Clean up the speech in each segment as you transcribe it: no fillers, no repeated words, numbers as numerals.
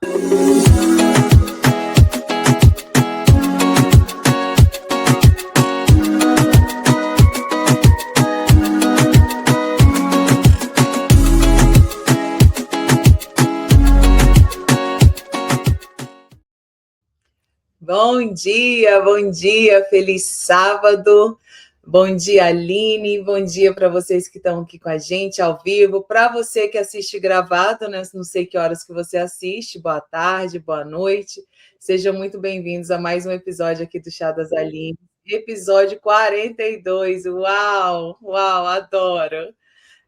Bom dia, feliz sábado. Bom dia, Aline. Bom dia para vocês que estão aqui com a gente ao vivo. Para você que assiste gravado, né? Não sei que horas que você assiste. Boa tarde, boa noite. Sejam muito bem-vindos a mais um episódio aqui do Chá das Aline. Episódio 42. Uau, adoro.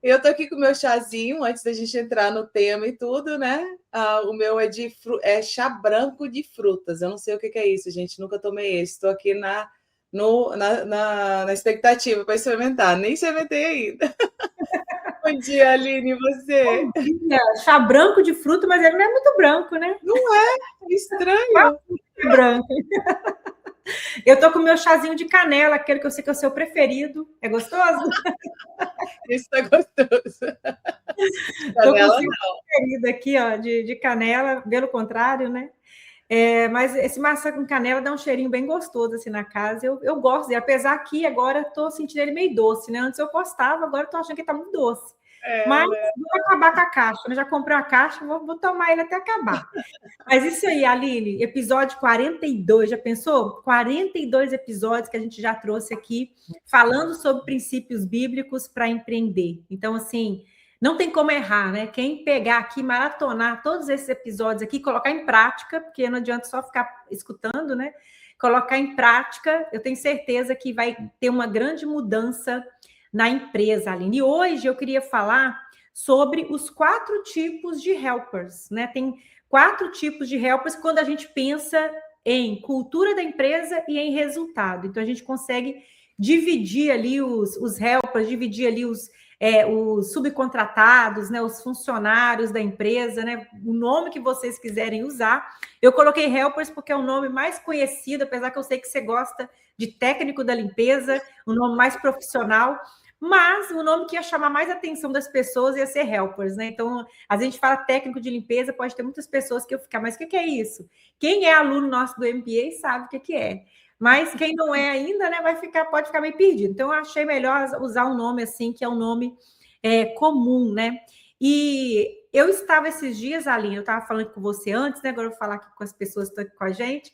Eu tô aqui com o meu chazinho, antes da gente entrar no tema e tudo, né? O meu é chá branco de frutas. Eu não sei o que é isso, gente. Nunca tomei esse. Estou aqui na expectativa para experimentar. Nem experimentei ainda. Bom dia, Aline, e você? Bom dia. Chá branco de fruta, mas ele não é muito branco, né? Não é? Estranho. É branco. Eu tô com o meu chazinho de canela, aquele que eu sei que é o seu preferido. É gostoso? Isso tá gostoso. Canela, tô com o seu preferido aqui, ó, de canela, pelo contrário, né? Mas esse maçã com canela dá um cheirinho bem gostoso assim na casa. Eu gosto dele, apesar que agora estou sentindo ele meio doce, né? Antes eu gostava, agora estou achando que está muito doce. Mas vou acabar com a caixa. Eu já comprei a caixa, vou tomar ele até acabar. Mas isso aí, Aline, episódio 42, já pensou? 42 episódios que a gente já trouxe aqui, falando sobre princípios bíblicos para empreender. Então, assim, não tem como errar, né? Quem pegar aqui, maratonar todos esses episódios aqui, colocar em prática, porque não adianta só ficar escutando, né? Colocar em prática, eu tenho certeza que vai ter uma grande mudança na empresa, Aline. E hoje eu queria falar sobre os 4 tipos de helpers, né? Tem 4 tipos de helpers quando a gente pensa em cultura da empresa e em resultado. Então, a gente consegue dividir ali os helpers, dividir ali os subcontratados, né, os funcionários da empresa, né, o nome que vocês quiserem usar. Eu coloquei helpers porque é o nome mais conhecido, apesar que eu sei que você gosta de técnico da limpeza, o nome mais profissional, mas o nome que ia chamar mais a atenção das pessoas ia ser helpers, né? Então, a gente fala técnico de limpeza, pode ter muitas pessoas que eu ficar, mas o que é isso? Quem é aluno nosso do MBA sabe o que é. Mas quem não é ainda, né, pode ficar meio perdido. Então, eu achei melhor usar um nome assim, que é um nome comum, né? E eu estava esses dias, Aline, eu estava falando com você antes, né? Agora eu vou falar aqui com as pessoas que estão aqui com a gente.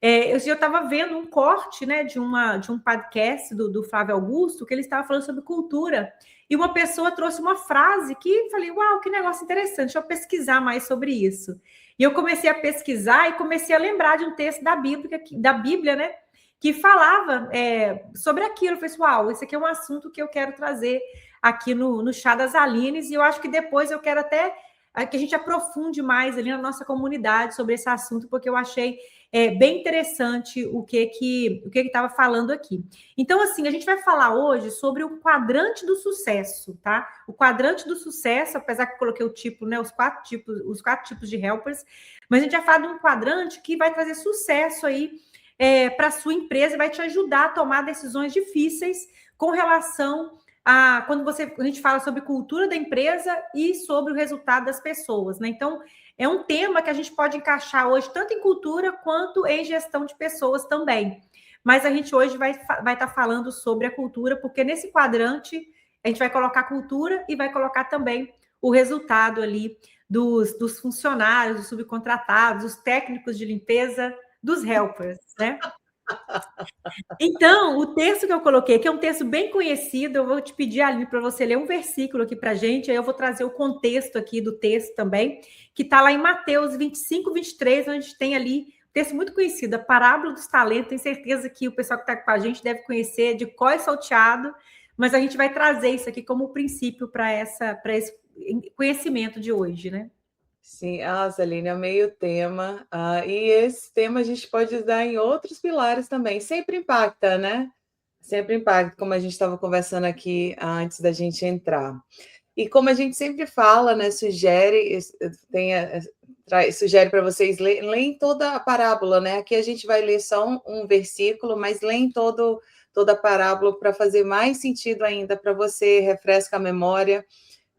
Eu estava vendo um corte, né, de um podcast do Flávio Augusto, que ele estava falando sobre cultura, e uma pessoa trouxe uma frase que falei, uau, que negócio interessante, deixa eu pesquisar mais sobre isso. E eu comecei a pesquisar e comecei a lembrar de um texto da Bíblia, né, que falava sobre aquilo. Eu falei, uau, esse aqui é um assunto que eu quero trazer aqui no Chá das Alines, e eu acho que depois eu quero até que a gente aprofunde mais ali na nossa comunidade sobre esse assunto, porque eu achei bem interessante o que estava falando aqui. Então, assim, a gente vai falar hoje sobre o quadrante do sucesso, tá? O quadrante do sucesso, apesar que eu coloquei o tipo, né, os quatro tipos de helpers, mas a gente vai falar de um quadrante que vai trazer sucesso aí para a sua empresa e vai te ajudar a tomar decisões difíceis com relação quando a gente fala sobre cultura da empresa e sobre o resultado das pessoas, né? Então, é um tema que a gente pode encaixar hoje, tanto em cultura quanto em gestão de pessoas também. Mas a gente hoje vai estar falando sobre a cultura, porque nesse quadrante a gente vai colocar a cultura e vai colocar também o resultado ali dos funcionários, dos subcontratados, dos técnicos de limpeza, dos helpers, né? Então, o texto que eu coloquei aqui é um texto bem conhecido. Eu vou te pedir, Aline, para você ler um versículo aqui para a gente, aí eu vou trazer o contexto aqui do texto também, que está lá em Mateus 25, 23, onde a gente tem ali um texto muito conhecido, a parábola dos talentos. Tenho certeza que o pessoal que está com a gente deve conhecer de cor e salteado, mas a gente vai trazer isso aqui como princípio para esse conhecimento de hoje, né? Sim, Aline, amei o tema. E esse tema a gente pode usar em outros pilares também. Sempre impacta, né? Sempre impacta, como a gente estava conversando aqui antes da gente entrar. E como a gente sempre fala, né? Sugere para vocês leem toda a parábola, né? Aqui a gente vai ler só um versículo, mas leem toda a parábola para fazer mais sentido ainda para você, refresca a memória.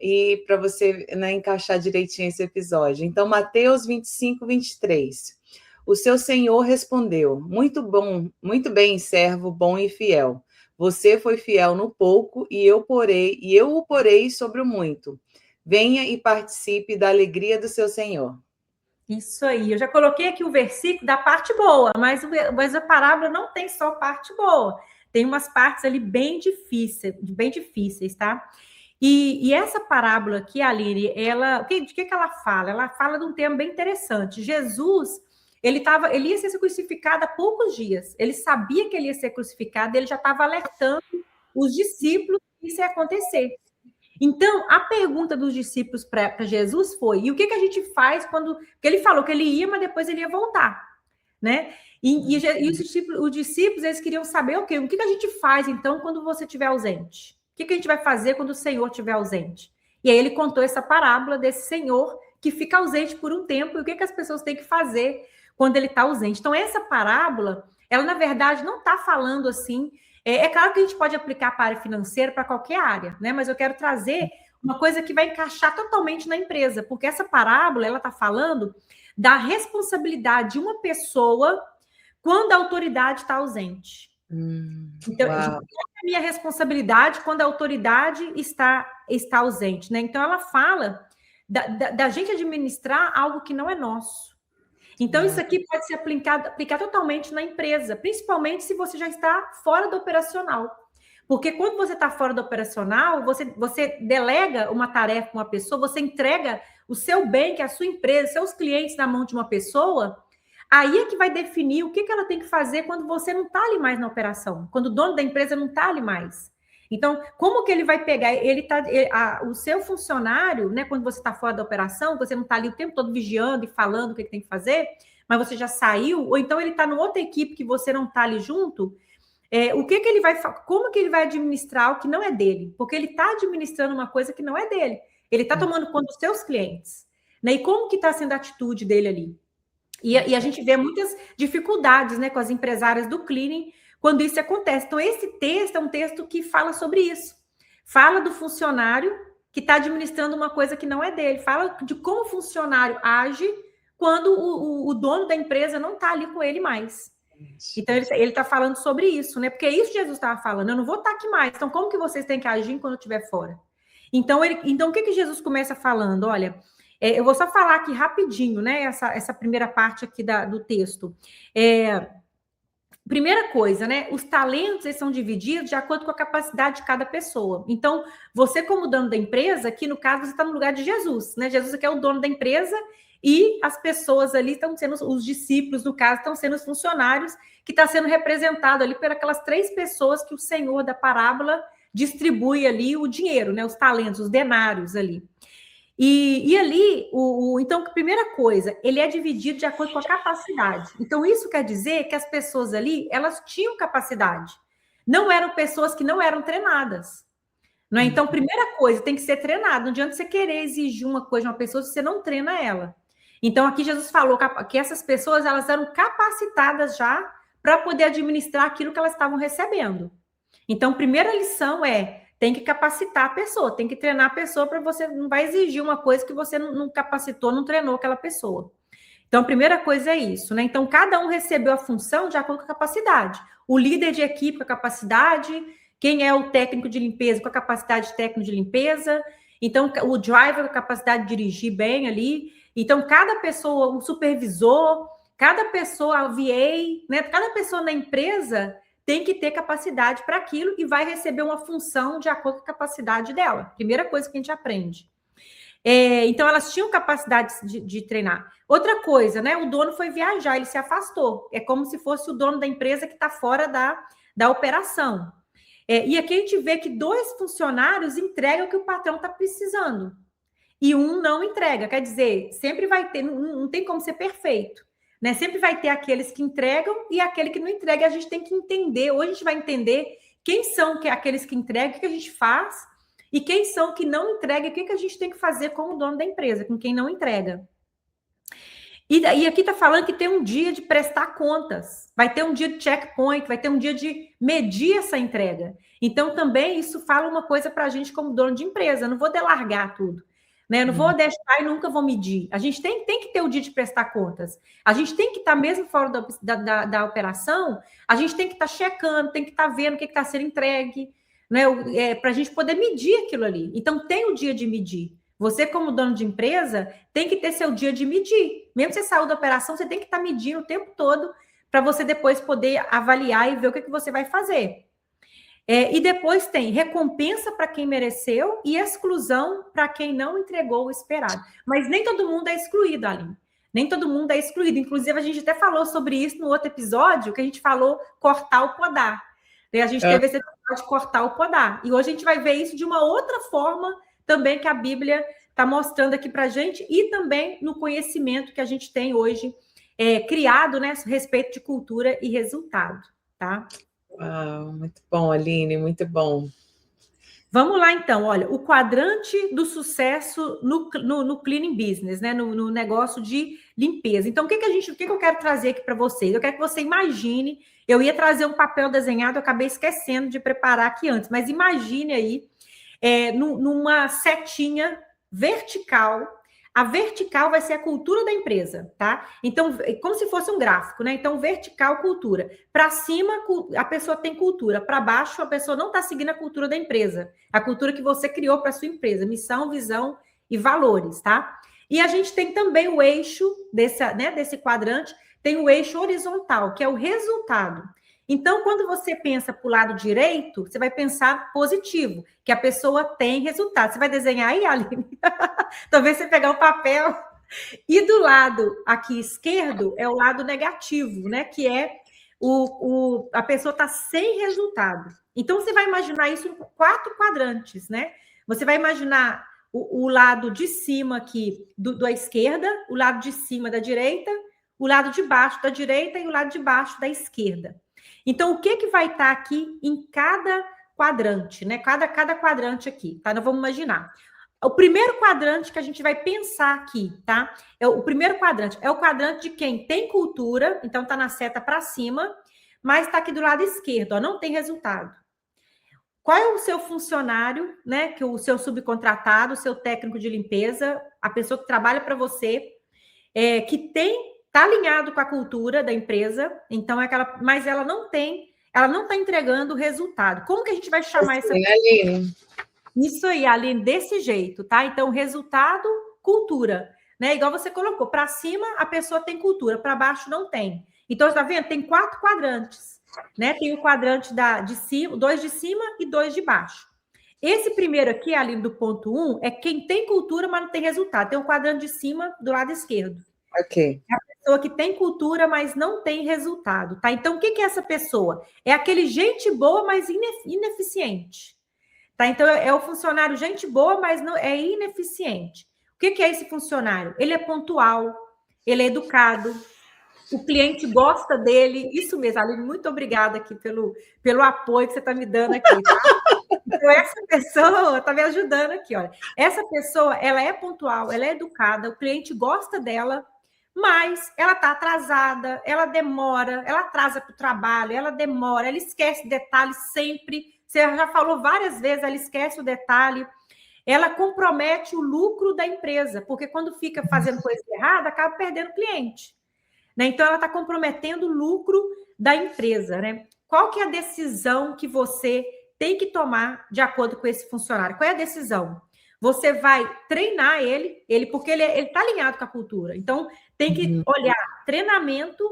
e para você, né, encaixar direitinho esse episódio. Então, Mateus 25, 23. O seu Senhor respondeu: muito bom, muito bem, servo bom e fiel. Você foi fiel no pouco e eu o porei sobre o muito. Venha e participe da alegria do seu Senhor. Isso aí. Eu já coloquei aqui o versículo da parte boa, mas a parábola não tem só parte boa. Tem umas partes ali bem difíceis, tá? E essa parábola aqui, Aline, de que ela fala? Ela fala de um tema bem interessante. Jesus, ele ia ser crucificado há poucos dias. Ele sabia que ele ia ser crucificado, ele já estava alertando os discípulos que isso ia acontecer. Então, a pergunta dos discípulos para Jesus foi: e o que a gente faz quando... Porque ele falou que ele ia, mas depois ele ia voltar, né? E os discípulos, eles queriam saber, ok, o que a gente faz, então, quando você estiver ausente? O que a gente vai fazer quando o Senhor estiver ausente? E aí ele contou essa parábola desse Senhor que fica ausente por um tempo, e o que as pessoas têm que fazer quando ele está ausente. Então, essa parábola, ela, na verdade, não está falando assim... É claro que a gente pode aplicar para a área financeira, para qualquer área, né? Mas eu quero trazer uma coisa que vai encaixar totalmente na empresa, porque essa parábola, ela está falando da responsabilidade de uma pessoa quando a autoridade está ausente. Então, qual é a minha responsabilidade quando a autoridade está ausente, né? Então, ela fala da gente administrar algo que não é nosso. Então, isso aqui pode ser aplicar totalmente na empresa, principalmente se você já está fora do operacional. Porque quando você está fora do operacional, você delega uma tarefa para uma pessoa, você entrega o seu bem, que é a sua empresa, seus clientes na mão de uma pessoa, aí é que vai definir o que ela tem que fazer quando você não está ali mais na operação, quando o dono da empresa não está ali mais. Então, como que ele vai pegar? O seu funcionário, né? Quando você está fora da operação, você não está ali o tempo todo vigiando e falando o que tem que fazer, mas você já saiu, ou então ele está numa outra equipe que você não está ali junto. Como que ele vai administrar o que não é dele? Porque ele está administrando uma coisa que não é dele. Ele está tomando conta dos seus clientes, né? E como que está sendo a atitude dele ali? E a gente vê muitas dificuldades, né, com as empresárias do cleaning quando isso acontece. Então, esse texto é um texto que fala sobre isso. Fala do funcionário que está administrando uma coisa que não é dele. Fala de como o funcionário age quando o dono da empresa não está ali com ele mais. Então, ele está falando sobre isso, né? Porque é isso que Jesus estava falando. Eu não vou estar aqui mais. Então, como que vocês têm que agir quando eu estiver fora? Então, o que Jesus começa falando? Olha, eu vou só falar aqui rapidinho, né? Essa primeira parte aqui do texto. Primeira coisa, né? Os talentos, eles são divididos de acordo com a capacidade de cada pessoa. Então, você como dono da empresa, aqui no caso, você está no lugar de Jesus, né? Jesus aqui é o dono da empresa e as pessoas ali estão sendo, os discípulos, no caso, estão sendo os funcionários, que está sendo representado ali por aquelas 3 pessoas que o Senhor da parábola distribui ali o dinheiro, né? Os talentos, os denários ali. E ali, então, primeira coisa, ele é dividido de acordo com a capacidade. Então, isso quer dizer que as pessoas ali, elas tinham capacidade. Não eram pessoas que não eram treinadas. Não é? Então, primeira coisa, tem que ser treinado. Não adianta você querer exigir uma coisa de uma pessoa se você não treina ela. Então, aqui Jesus falou que essas pessoas, elas eram capacitadas já para poder administrar aquilo que elas estavam recebendo. Então, primeira lição tem que capacitar a pessoa, tem que treinar a pessoa para você, não vai exigir uma coisa que você não capacitou, não treinou aquela pessoa. Então, a primeira coisa é isso, né? Então, cada um recebeu a função de acordo com a capacidade. O líder de equipe com a capacidade, quem é o técnico de limpeza com a capacidade técnica de limpeza, então, o driver com a capacidade de dirigir bem ali. Então, cada pessoa, um supervisor, cada pessoa, a VA, né? Cada pessoa na empresa tem que ter capacidade para aquilo e vai receber uma função de acordo com a capacidade dela. Primeira coisa que a gente aprende. Então, elas tinham capacidade de treinar. Outra coisa, né? O dono foi viajar, ele se afastou. É como se fosse o dono da empresa que está fora da operação. E aqui a gente vê que 2 funcionários entregam o que o patrão está precisando. E um não entrega. Quer dizer, sempre vai ter, não tem como ser perfeito. Né? Sempre vai ter aqueles que entregam e aquele que não entrega. A gente tem que entender, hoje a gente vai entender quem são aqueles que entregam, o que a gente faz, e quem são que não entregam, o que a gente tem que fazer com o dono da empresa, com quem não entrega. E aqui está falando que tem um dia de prestar contas, vai ter um dia de checkpoint, vai ter um dia de medir essa entrega. Então, também isso fala uma coisa para a gente como dono de empresa, eu não vou delargar tudo, né? Eu não vou deixar e nunca vou medir. A gente tem que ter o dia de prestar contas. A gente tem que estar, mesmo fora da operação, a gente tem que estar checando, tem que estar vendo o que está sendo entregue, né? Para a gente poder medir aquilo ali. Então, tem o dia de medir. Você, como dono de empresa, tem que ter seu dia de medir. Mesmo você saiu da operação, você tem que estar medindo o tempo todo para você depois poder avaliar e ver o que você vai fazer. E depois tem recompensa para quem mereceu e exclusão para quem não entregou o esperado. Mas nem todo mundo é excluído, Aline. Nem todo mundo é excluído. Inclusive, a gente até falou sobre isso no outro episódio, que a gente falou cortar o podar. A gente teve esse episódio de cortar o podar. E hoje a gente vai ver isso de uma outra forma também que a Bíblia está mostrando aqui para a gente e também no conhecimento que a gente tem hoje criado, né, a respeito de cultura e resultado, tá? Uau, muito bom, Aline, muito bom. Vamos lá, então. Olha, o quadrante do sucesso no cleaning business, né, no negócio de limpeza. Então, o que eu quero trazer aqui para vocês? Eu quero que você imagine, eu ia trazer um papel desenhado, eu acabei esquecendo de preparar aqui antes, mas imagine aí, numa setinha vertical. A vertical vai ser a cultura da empresa, tá? Então, como se fosse um gráfico, né? Então, vertical, cultura. Para cima, a pessoa tem cultura. Para baixo, a pessoa não está seguindo a cultura da empresa. A cultura que você criou para a sua empresa. Missão, visão e valores, tá? E a gente tem também o eixo desse quadrante, tem o eixo horizontal, que é o resultado. Então, quando você pensa para o lado direito, você vai pensar positivo, que a pessoa tem resultado. Você vai desenhar aí, Aline? Talvez você pegar o papel. E do lado aqui esquerdo é o lado negativo, né? Que é a pessoa está sem resultado. Então, você vai imaginar isso em 4 quadrantes, né? Você vai imaginar o lado de cima aqui da esquerda, o lado de cima da direita, o lado de baixo da direita e o lado de baixo da esquerda. Então, o que vai estar aqui em cada quadrante, né? Cada quadrante aqui, tá? Nós vamos imaginar. O primeiro quadrante que a gente vai pensar aqui, tá? O primeiro quadrante é o quadrante de quem tem cultura, então tá na seta para cima, mas tá aqui do lado esquerdo, ó, não tem resultado. Qual é o seu funcionário, né? Que o seu subcontratado, o seu técnico de limpeza, a pessoa que trabalha para você, que está alinhado com a cultura da empresa, então mas ela não está entregando o resultado. Como que a gente vai chamar essa pessoa? Aline. Isso aí, Aline, desse jeito, tá? Então, resultado, cultura, né? Igual você colocou, para cima a pessoa tem cultura, para baixo não tem. Então, está vendo? Tem 4 quadrantes, né? Tem o quadrante de cima, 2 de cima e 2 de baixo. Esse primeiro aqui, Aline, do ponto 1, é quem tem cultura, mas não tem resultado. Tem o quadrante de cima do lado esquerdo. Ok. É a pessoa que tem cultura, mas não tem resultado, tá? Então, o que é essa pessoa? É aquele gente boa, mas ineficiente. Tá? Então, é o funcionário gente boa, mas não é ineficiente. O que é esse funcionário? Ele é pontual, ele é educado, o cliente gosta dele. Isso mesmo, Aline, muito obrigada aqui pelo apoio que você está me dando aqui, tá? Então, essa pessoa está me ajudando aqui, olha. Essa pessoa, ela é pontual, ela é educada, o cliente gosta dela, mas ela está atrasada, ela demora, ela atrasa para o trabalho, ela demora, ela esquece detalhes sempre. Você já falou várias vezes, ela esquece o detalhe. Ela compromete o lucro da empresa, porque quando fica fazendo coisa errada, acaba perdendo cliente. Né? Então, ela está comprometendo o lucro da empresa. Né? Qual que é a decisão que você tem que tomar de acordo com esse funcionário? Qual é a decisão? Você vai treinar ele porque ele está alinhado com a cultura. Então, tem que olhar treinamento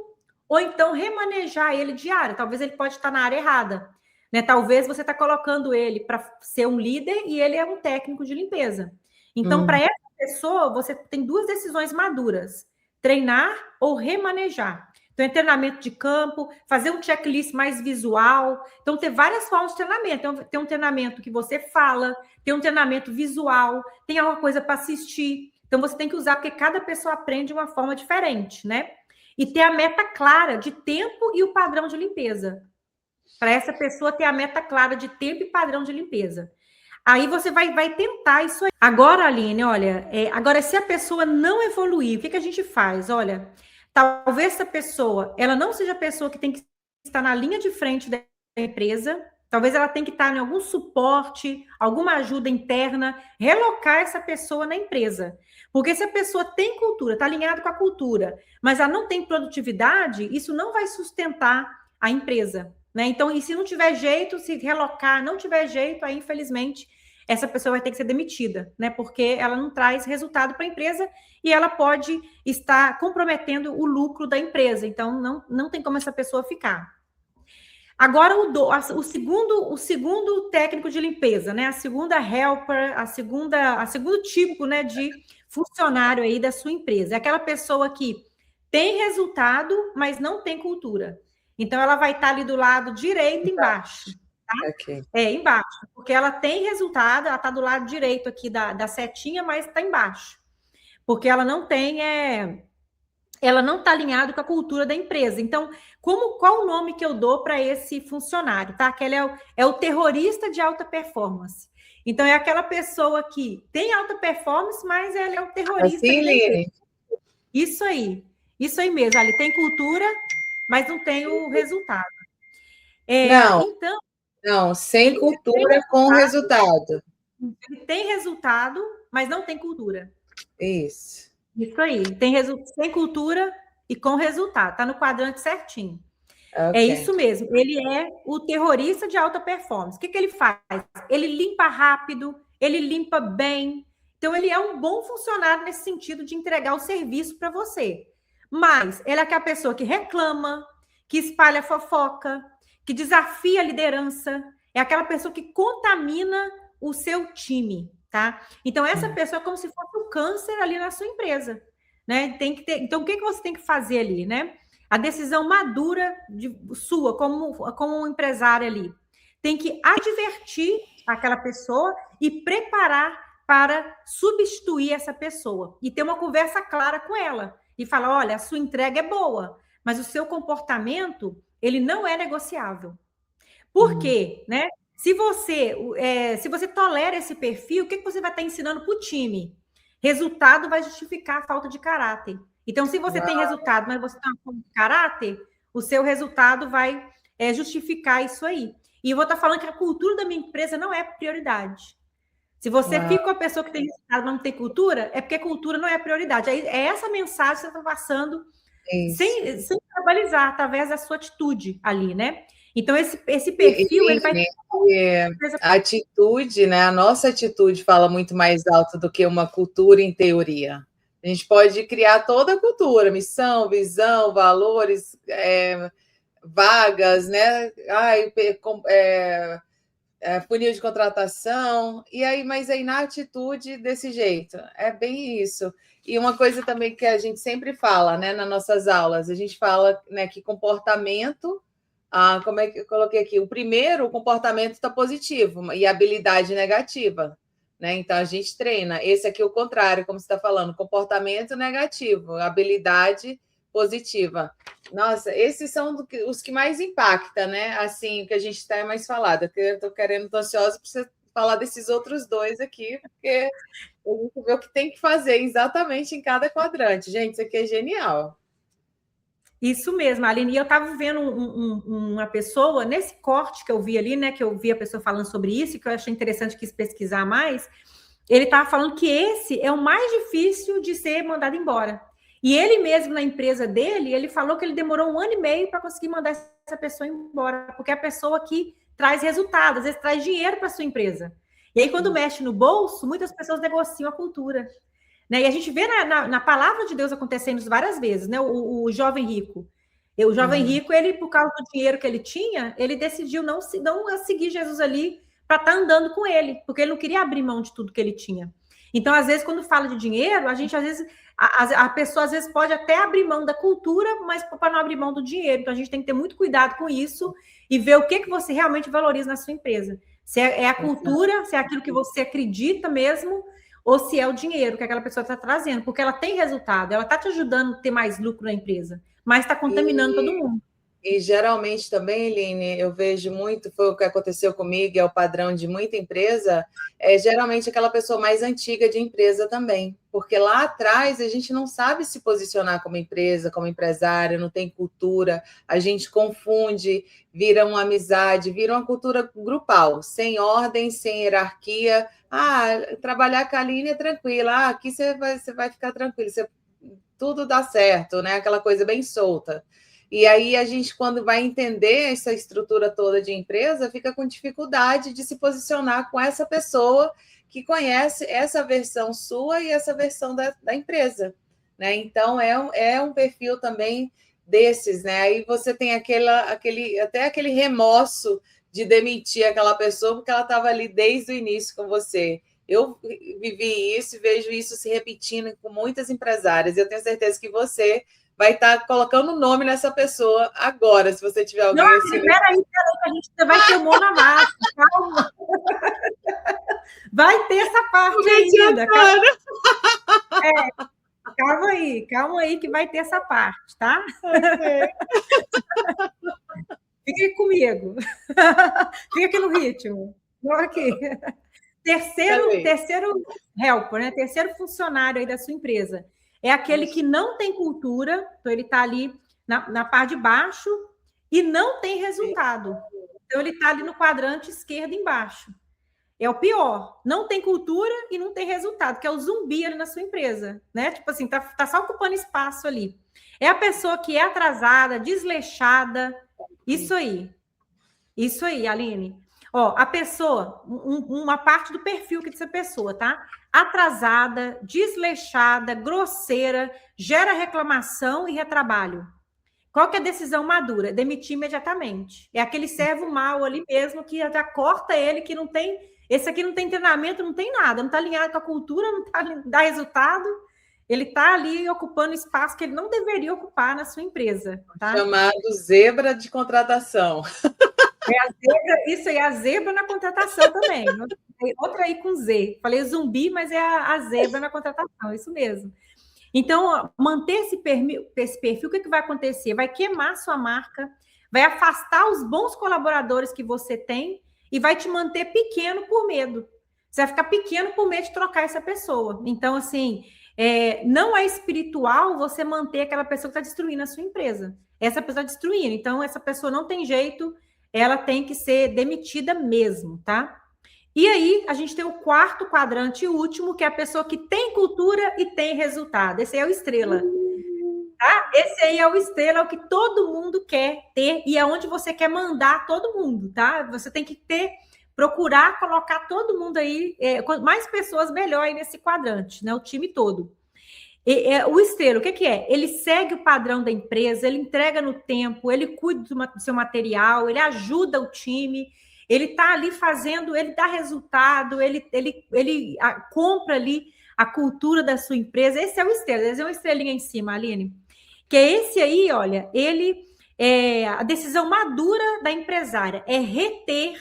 ou então remanejar ele diário. Talvez ele pode estar na área errada. Né? Talvez você está colocando ele para ser um líder e ele é um técnico de limpeza. Então, para essa pessoa, você tem 2 decisões maduras. Treinar ou remanejar. Então, é treinamento de campo, fazer um checklist mais visual. Então, tem várias formas de treinamento. Então, tem um treinamento que você fala, tem um treinamento visual, tem alguma coisa para assistir. Então, você tem que usar, porque cada pessoa aprende de uma forma diferente, né? E ter a meta clara de tempo e o padrão de limpeza. Para essa pessoa ter a meta clara de tempo e padrão de limpeza. Aí você vai tentar isso aí. Agora, Aline, olha, agora se a pessoa não evoluir, o que a gente faz? Olha, talvez essa pessoa, ela não seja a pessoa que tem que estar na linha de frente da empresa, talvez ela tenha que estar em algum suporte, alguma ajuda interna, relocar essa pessoa na empresa. Porque se a pessoa tem cultura, está alinhada com a cultura, mas ela não tem produtividade, isso não vai sustentar a empresa, né? Então, e se não tiver jeito, se relocar, não tiver jeito, aí, infelizmente, essa pessoa vai ter que ser demitida, né? Porque ela não traz resultado para a empresa e ela pode estar comprometendo o lucro da empresa. Então, não tem como essa pessoa ficar. Agora, o segundo técnico de limpeza, né? A segunda helper, a segundo tipo, né, de funcionário aí da sua empresa. É aquela pessoa que tem resultado, mas não tem cultura. Então, ela vai estar ali do lado direito embaixo. Tá? Okay. Embaixo, porque ela tem resultado, ela está do lado direito aqui da setinha, mas está embaixo. Porque ela não tem, ela não está alinhada com a cultura da empresa. Então, qual o nome que eu dou para esse funcionário? Tá? Que ele é o terrorista de alta performance. Então, é aquela pessoa que tem alta performance, mas ele é o terrorista. Assim, Line? Isso aí mesmo. Ele tem cultura, mas não tem o resultado. Não, sem cultura com resultado. Ele tem resultado, mas não tem cultura. Isso aí. Sem cultura e com resultado. Está no quadrante certinho. Okay. É isso mesmo. Ele é o terrorista de alta performance. O que ele faz? Ele limpa rápido, ele limpa bem. Então, ele é um bom funcionário nesse sentido de entregar o serviço para você. Mas ele é aquela pessoa que reclama, que espalha fofoca, que desafia a liderança. É aquela pessoa que contamina o seu time, tá? Então, essa pessoa é como se fosse um câncer ali na sua empresa, né? Então, o que você tem que fazer ali, né? A decisão madura sua, como um empresário ali, tem que advertir aquela pessoa e preparar para substituir essa pessoa. E ter uma conversa clara com ela. E falar, olha, a sua entrega é boa, mas o seu comportamento, ele não é negociável. Por quê? Né? Se você tolera esse perfil, o que você vai estar ensinando para o time? Resultado vai justificar a falta de caráter. Então, se você tem resultado, mas você tem uma falta de caráter, o seu resultado vai justificar isso aí. E eu vou estar falando que a cultura da minha empresa não é prioridade. Se você fica com a pessoa que tem resultado, mas não tem cultura, é porque cultura não é prioridade. É essa mensagem que você está passando sem verbalizar, através da sua atitude ali, né? Então, esse perfil, ele vai... A atitude, né? A nossa atitude fala muito mais alto do que uma cultura em teoria. A gente pode criar toda a cultura, missão, visão, valores, vagas, né? Funil de contratação, mas aí na atitude desse jeito. É bem isso. E uma coisa também que a gente sempre fala, né, nas nossas aulas, a gente fala, né, que comportamento... como é que eu coloquei aqui? O comportamento está positivo e habilidade negativa, né? Então a gente treina. Esse aqui é o contrário, como você está falando, comportamento negativo, habilidade positiva. Nossa, esses são os que mais impactam, né? Assim, o que a gente está mais falado. Eu estou ansiosa para você falar desses outros dois aqui, porque a gente vê o que tem que fazer exatamente em cada quadrante. Gente, isso aqui é genial. Isso mesmo, Aline. E eu estava vendo uma pessoa, nesse corte que eu vi ali, né? Que eu vi a pessoa falando sobre isso, que eu achei interessante, quis pesquisar mais. Ele estava falando que esse é o mais difícil de ser mandado embora. E ele mesmo, na empresa dele, ele falou que ele demorou 1 ano e meio para conseguir mandar essa pessoa embora, porque é a pessoa que traz resultado, às vezes traz dinheiro para a sua empresa. E aí, quando mexe no bolso, muitas pessoas negociam a cultura. Né? E a gente vê na palavra de Deus acontecendo várias vezes, né? O jovem rico. O jovem rico, ele, por causa do dinheiro que ele tinha, ele decidiu não seguir Jesus ali para estar andando com ele, porque ele não queria abrir mão de tudo que ele tinha. Então, às vezes, quando fala de dinheiro, a pessoa às vezes pode até abrir mão da cultura, mas para não abrir mão do dinheiro. Então, a gente tem que ter muito cuidado com isso e ver o que você realmente valoriza na sua empresa. Se é a cultura, se é aquilo que você acredita mesmo, ou se é o dinheiro que aquela pessoa está trazendo, porque ela tem resultado, ela está te ajudando a ter mais lucro na empresa, mas está contaminando todo mundo. E geralmente também, Eline, eu vejo muito, foi o que aconteceu comigo, é o padrão de muita empresa, é geralmente aquela pessoa mais antiga de empresa também. Porque lá atrás a gente não sabe se posicionar como empresa, como empresário, não tem cultura, a gente confunde, vira uma amizade, vira uma cultura grupal, sem ordem, sem hierarquia. Ah, trabalhar com a Aline é tranquila, ah, aqui você vai ficar tranquilo, tudo dá certo, né? Aquela coisa bem solta. E aí a gente, quando vai entender essa estrutura toda de empresa, fica com dificuldade de se posicionar com essa pessoa que conhece essa versão sua e essa versão da empresa, né? Então é um perfil também desses, né? Aí você tem até aquele remorso de demitir aquela pessoa porque ela estava ali desde o início com você. Eu vivi isso e vejo isso se repetindo com muitas empresárias. E eu tenho certeza que você vai estar colocando o nome nessa pessoa agora, se você tiver alguém não, assim. Espera aí, a gente vai ter mão na massa, calma. Vai ter essa parte ainda. Calma aí, que vai ter essa parte, tá? Okay. Fique comigo. Fica aqui no ritmo. Vamos aqui. Terceiro helper, né? Terceiro funcionário aí da sua empresa. É aquele que não tem cultura, então ele está ali na parte de baixo e não tem resultado. Então ele está ali no quadrante esquerdo embaixo. É o pior. Não tem cultura e não tem resultado, que é o zumbi ali na sua empresa, né? Tipo assim, tá só ocupando espaço ali. É a pessoa que é atrasada, desleixada. Isso aí, Aline. Ó, a pessoa, uma parte do perfil que dessa pessoa, tá? Atrasada, desleixada, grosseira, gera reclamação e retrabalho. Qual que é a decisão madura? Demitir imediatamente. É aquele servo mau ali mesmo que já corta ele, que não tem... Esse aqui não tem treinamento, não tem nada, não está alinhado com a cultura, não dá resultado. Ele está ali ocupando espaço que ele não deveria ocupar na sua empresa. Tá? Chamado zebra de contratação. Isso aí, a zebra na contratação também. Outra aí com Z. Falei zumbi, mas é a zebra na contratação, isso mesmo. Então, manter esse perfil, o que vai acontecer? Vai queimar sua marca, vai afastar os bons colaboradores que você tem e vai te manter pequeno por medo. Você vai ficar pequeno por medo de trocar essa pessoa. Então, assim, não é espiritual você manter aquela pessoa que está destruindo a sua empresa. Essa pessoa está destruindo. Então, essa pessoa não tem jeito, ela tem que ser demitida mesmo, tá? E aí, a gente tem o quarto quadrante e último, que é a pessoa que tem cultura e tem resultado. Esse aí é o estrela. Tá? Esse aí é o estrela, é o que todo mundo quer ter e é onde você quer mandar todo mundo, tá? Você tem que procurar colocar todo mundo aí, quanto mais pessoas, melhor aí nesse quadrante, né? O time todo. O estrela, o que é? Ele segue o padrão da empresa, ele entrega no tempo, ele cuida do seu material, ele ajuda o time, ele está ali fazendo, ele dá resultado, ele compra ali a cultura da sua empresa. Esse é o estrela, esse é uma estrelinha em cima, Aline. Que é esse aí, olha, a decisão madura da empresária é reter,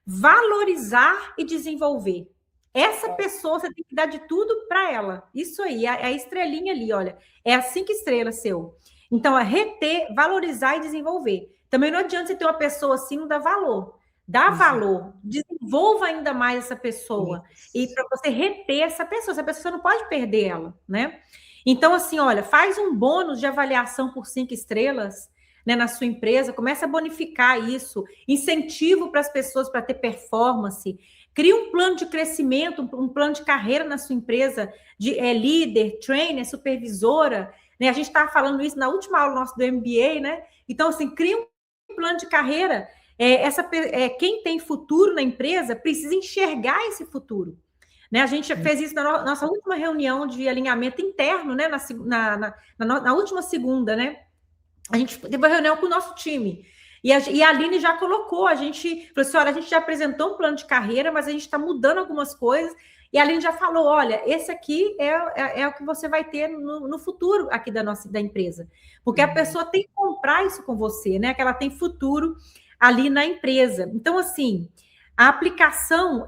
valorizar e desenvolver. Essa pessoa, você tem que dar de tudo para ela. Isso aí, a estrelinha ali, olha. É assim que estrela seu. Então, é reter, valorizar e desenvolver. Também não adianta você ter uma pessoa assim, não dá valor. Dá valor, desenvolva ainda mais essa pessoa. E para você reter essa pessoa você não pode perder ela, né? Então, assim, olha, faz um bônus de avaliação por 5 estrelas, né, na sua empresa, começa a bonificar isso, incentivo para as pessoas para ter performance, cria um plano de crescimento, um plano de carreira na sua empresa, de líder, trainer, supervisora, né? A gente estava falando isso na última aula nossa do MBA, né? Então, assim, cria um plano de carreira. Quem tem futuro na empresa precisa enxergar esse futuro. Né? A gente fez isso na nossa última reunião de alinhamento interno, né? Na última segunda, né? A gente teve uma reunião com o nosso time. E a Aline já colocou, a gente falou assim, olha, a gente já apresentou um plano de carreira, mas a gente está mudando algumas coisas. E a Aline já falou, olha, esse aqui é o que você vai ter no futuro aqui da empresa. Porque a pessoa tem que comprar isso com você, né? Que ela tem futuro ali na empresa. Então, assim, a aplicação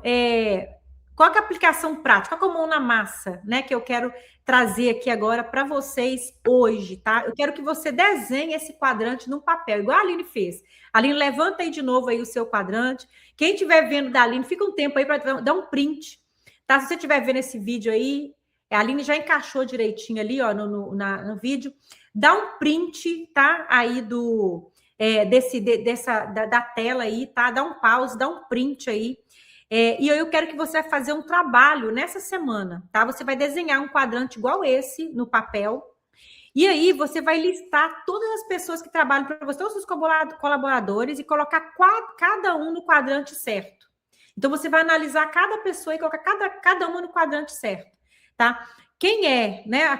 Qual que é a aplicação prática? Qual que é a mão na massa, né? Que eu quero trazer aqui agora para vocês hoje, tá? Eu quero que você desenhe esse quadrante num papel, igual a Aline fez. Aline, levanta aí de novo aí o seu quadrante. Quem estiver vendo da Aline, fica um tempo aí para dar um print, tá? Se você estiver vendo esse vídeo aí, a Aline já encaixou direitinho ali, ó, no vídeo. Dá um print, tá? Aí da tela aí, tá? Dá um pause, dá um print aí. E eu quero que você vai fazer um trabalho nessa semana, tá? Você vai desenhar um quadrante igual esse no papel. E aí você vai listar todas as pessoas que trabalham para você, todos os colaboradores, e colocar cada um no quadrante certo. Então você vai analisar cada pessoa e colocar cada uma no quadrante certo, tá? Quem é, né?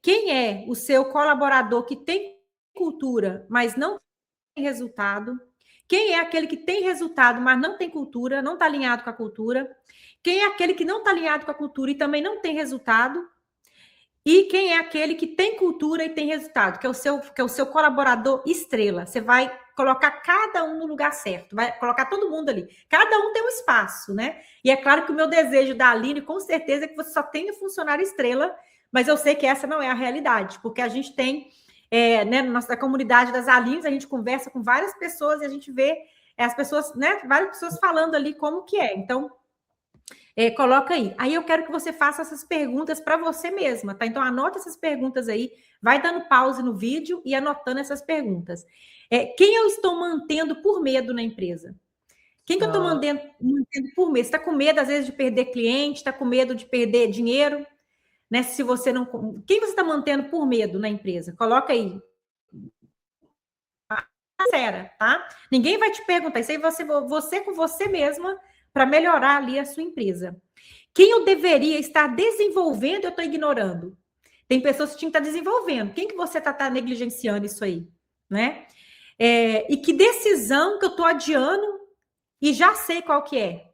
Quem é o seu colaborador que tem cultura, mas não tem resultado? Quem é aquele que tem resultado, mas não tem cultura, não está alinhado com a cultura? Quem é aquele que não está alinhado com a cultura e também não tem resultado? E quem é aquele que tem cultura e tem resultado, que é o seu colaborador estrela? Você vai colocar cada um no lugar certo, vai colocar todo mundo ali. Cada um tem um espaço, né? E é claro que o meu desejo da Aline, com certeza, é que você só tenha funcionário estrela, mas eu sei que essa não é a realidade, porque a gente tem, né, na nossa comunidade das Alines, a gente conversa com várias pessoas e a gente vê as pessoas, né, várias pessoas falando ali como que é. Então, coloca aí. Aí eu quero que você faça essas perguntas para você mesma, tá? Então, anota essas perguntas aí, vai dando pause no vídeo e anotando essas perguntas. Quem eu estou mantendo por medo na empresa? Quem que eu estou mantendo por medo? Você está com medo, às vezes, de perder cliente, está com medo de perder dinheiro, né? Se você não... Quem você está mantendo por medo na empresa? Coloca aí. Sincera, tá? Ninguém vai te perguntar. Isso aí você com você mesma para melhorar ali a sua empresa. Quem eu deveria estar desenvolvendo, eu estou ignorando. Tem pessoas que tinham que estar desenvolvendo. Quem que você está negligenciando isso aí? Né? E que decisão que eu estou adiando e já sei qual que é.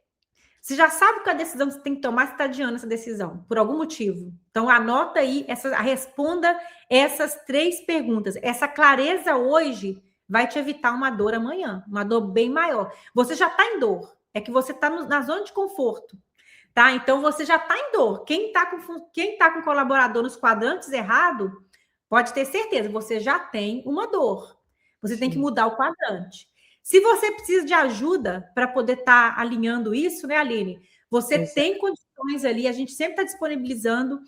Você já sabe qual a decisão que você tem que tomar, você está adiando essa decisão, por algum motivo. Então, anota aí, responda essas 3 perguntas. Essa clareza hoje vai te evitar uma dor amanhã, uma dor bem maior. Você já está em dor, é que você está na zona de conforto, tá? Então, você já está em dor. Quem tá com colaborador nos quadrantes errado, pode ter certeza, você já tem uma dor. Você tem que mudar o quadrante. Se você precisa de ajuda para poder estar alinhando isso, né, Aline? Você tem condições ali, a gente sempre está disponibilizando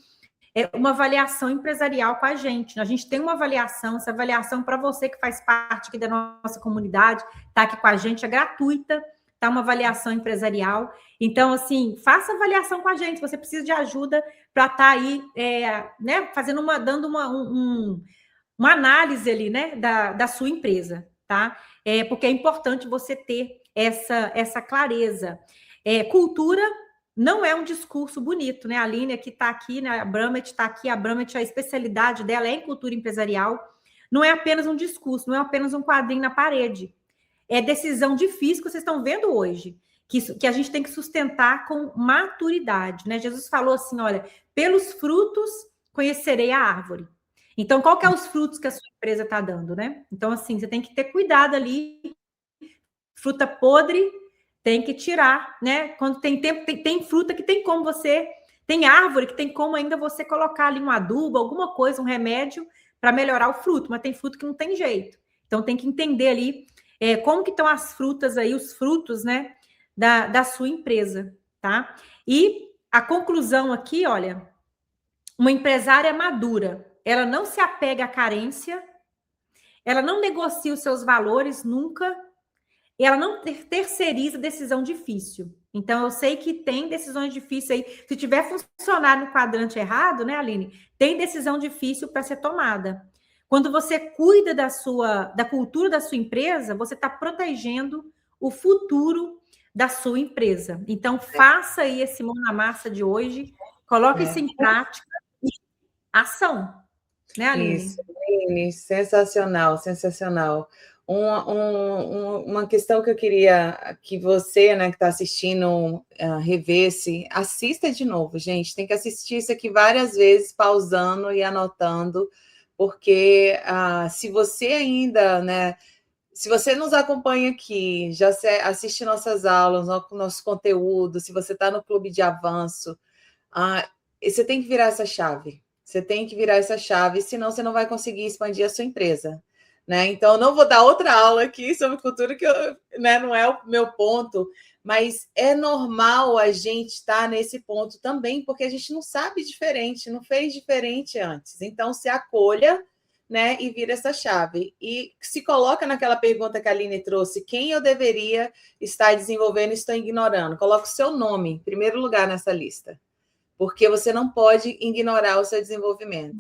uma avaliação empresarial com a gente. A gente tem uma avaliação, essa avaliação para você que faz parte aqui da nossa comunidade, está aqui com a gente, é gratuita, tá? Uma avaliação empresarial. Então, assim, faça avaliação com a gente. Você precisa de ajuda para estar aí, né, dando uma análise ali, né, da sua empresa, tá? Porque é importante você ter essa clareza. Cultura não é um discurso bonito, né? A Aline que está aqui, né? A Bramet está aqui, a Bramet, a especialidade dela é em cultura empresarial. Não é apenas um discurso, não é apenas um quadrinho na parede. É decisão difícil que vocês estão vendo hoje, que a gente tem que sustentar com maturidade, né? Jesus falou assim, olha, pelos frutos conhecerei a árvore. Então, qual que é os frutos que a sua empresa está dando, né? Então, assim, você tem que ter cuidado ali. Fruta podre, tem que tirar, né? Quando tem tempo, tem fruta que tem como você... Tem árvore que tem como ainda você colocar ali um adubo, alguma coisa, um remédio para melhorar o fruto, mas tem fruto que não tem jeito. Então, tem que entender ali como que estão as frutas aí, os frutos, né? Da sua empresa, tá? E a conclusão aqui, olha, uma empresária madura, ela não se apega à carência, ela não negocia os seus valores nunca, e ela não terceiriza decisão difícil. Então, eu sei que tem decisões difíceis aí. Se tiver funcionado no quadrante errado, né, Aline? Tem decisão difícil para ser tomada. Quando você cuida da cultura da sua empresa, você está protegendo o futuro da sua empresa. Então, faça aí esse mão na massa de hoje, coloque isso em prática e ação. Né, Aline? Isso, Aline, sensacional, sensacional. Uma questão que eu queria que você, né, que está assistindo, revesse, assista de novo, gente. Tem que assistir isso aqui várias vezes, pausando e anotando, porque se você ainda, né, se você nos acompanha aqui, já assiste nossas aulas, nosso conteúdo, se você está no clube de avanço, você tem que virar essa chave. Você tem que virar essa chave, senão você não vai conseguir expandir a sua empresa. Né? Então, eu não vou dar outra aula aqui sobre cultura, que né, não é o meu ponto, mas é normal a gente estar nesse ponto também, porque a gente não sabe diferente, não fez diferente antes. Então, se acolha, né, e vira essa chave. E se coloca naquela pergunta que a Aline trouxe, quem eu deveria estar desenvolvendo e estou ignorando? Coloca o seu nome em primeiro lugar nessa lista, porque você não pode ignorar o seu desenvolvimento.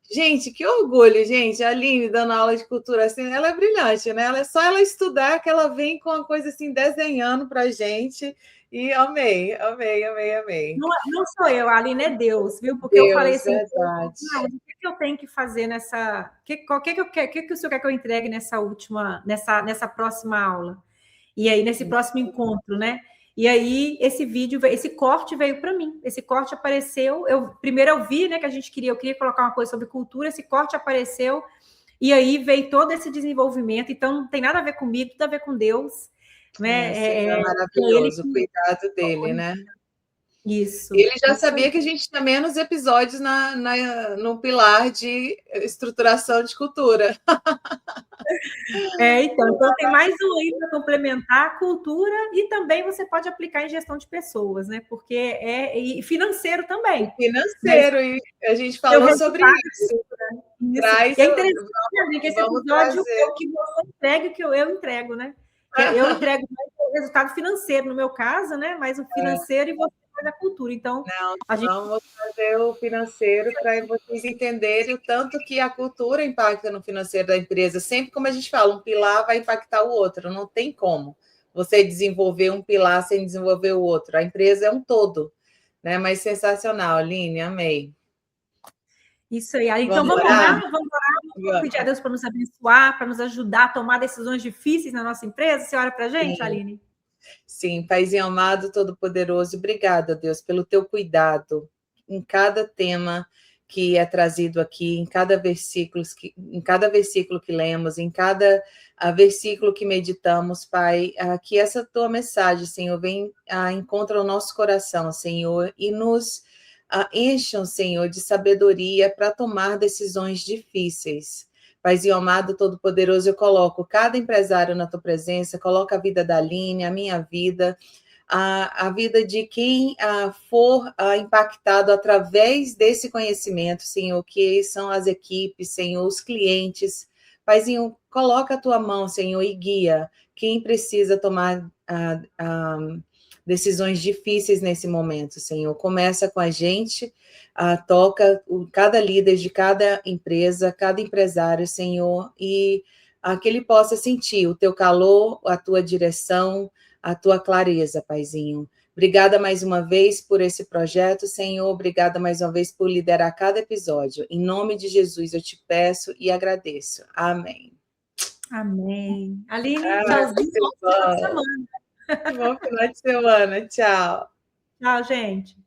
Gente, que orgulho, gente. A Aline dando aula de cultura, assim, ela é brilhante, né? É só ela estudar que ela vem com uma coisa assim, desenhando para a gente. E amei, amei, amei, amei. Não sou eu, a Aline é Deus, viu? Porque Deus, eu falei assim, verdade. O que eu tenho que fazer nessa... O que o senhor quer que eu entregue nessa próxima aula? E aí, nesse próximo encontro, né? E aí, esse corte veio para mim. Esse corte apareceu. Primeiro eu vi, né, que eu queria colocar uma coisa sobre cultura, esse corte apareceu, e aí veio todo esse desenvolvimento. Então, não tem nada a ver comigo, tudo a ver com Deus. Né? É maravilhoso o cuidado dele, né? Isso. Ele já isso sabia aí. que a gente tinha menos episódios no pilar de estruturação de cultura. Então tem mais um aí para complementar a cultura e também você pode aplicar em gestão de pessoas, né? Porque e financeiro também. Financeiro, e a gente falou sobre isso. Traz, e é interessante, que esse episódio é o que você entrega, que eu entrego, né? Eu entrego o resultado financeiro, no meu caso, né? Mas o financeiro e você faz a cultura. Então, vamos fazer o financeiro para vocês entenderem o tanto que a cultura impacta no financeiro da empresa. Sempre, como a gente fala, um pilar vai impactar o outro. Não tem como você desenvolver um pilar sem desenvolver o outro. A empresa é um todo, né? Mas sensacional, Aline, amei. Isso aí. Então, vamos orar? Vamos pedir a Deus para nos abençoar, para nos ajudar a tomar decisões difíceis na nossa empresa. Você ora para a gente, Aline? Sim, Paizinho amado, todo-poderoso, obrigada, Deus, pelo teu cuidado em cada tema que é trazido aqui, em cada versículo que lemos, em cada versículo que meditamos, Pai, que essa tua mensagem, Senhor, vem encontra o nosso coração, Senhor, e nos encham, Senhor, de sabedoria para tomar decisões difíceis. Paizinho amado, todo-poderoso, eu coloco cada empresário na tua presença, coloco a vida da Aline, a minha vida, a vida de quem for impactado através desse conhecimento, Senhor, que são as equipes, Senhor, os clientes. Paizinho, coloca a tua mão, Senhor, e guia quem precisa tomar decisões difíceis nesse momento, Senhor. Começa com a gente, toca cada líder de cada empresa, cada empresário, Senhor, e que ele possa sentir o teu calor, a tua direção, a tua clareza, Paizinho. Obrigada mais uma vez por esse projeto, Senhor. Obrigada mais uma vez por liderar cada episódio. Em nome de Jesus eu te peço e agradeço. Amém. Amém. Aline, tchauzinho. Bom final de semana. Bom final de semana. Tchau. Tchau, gente.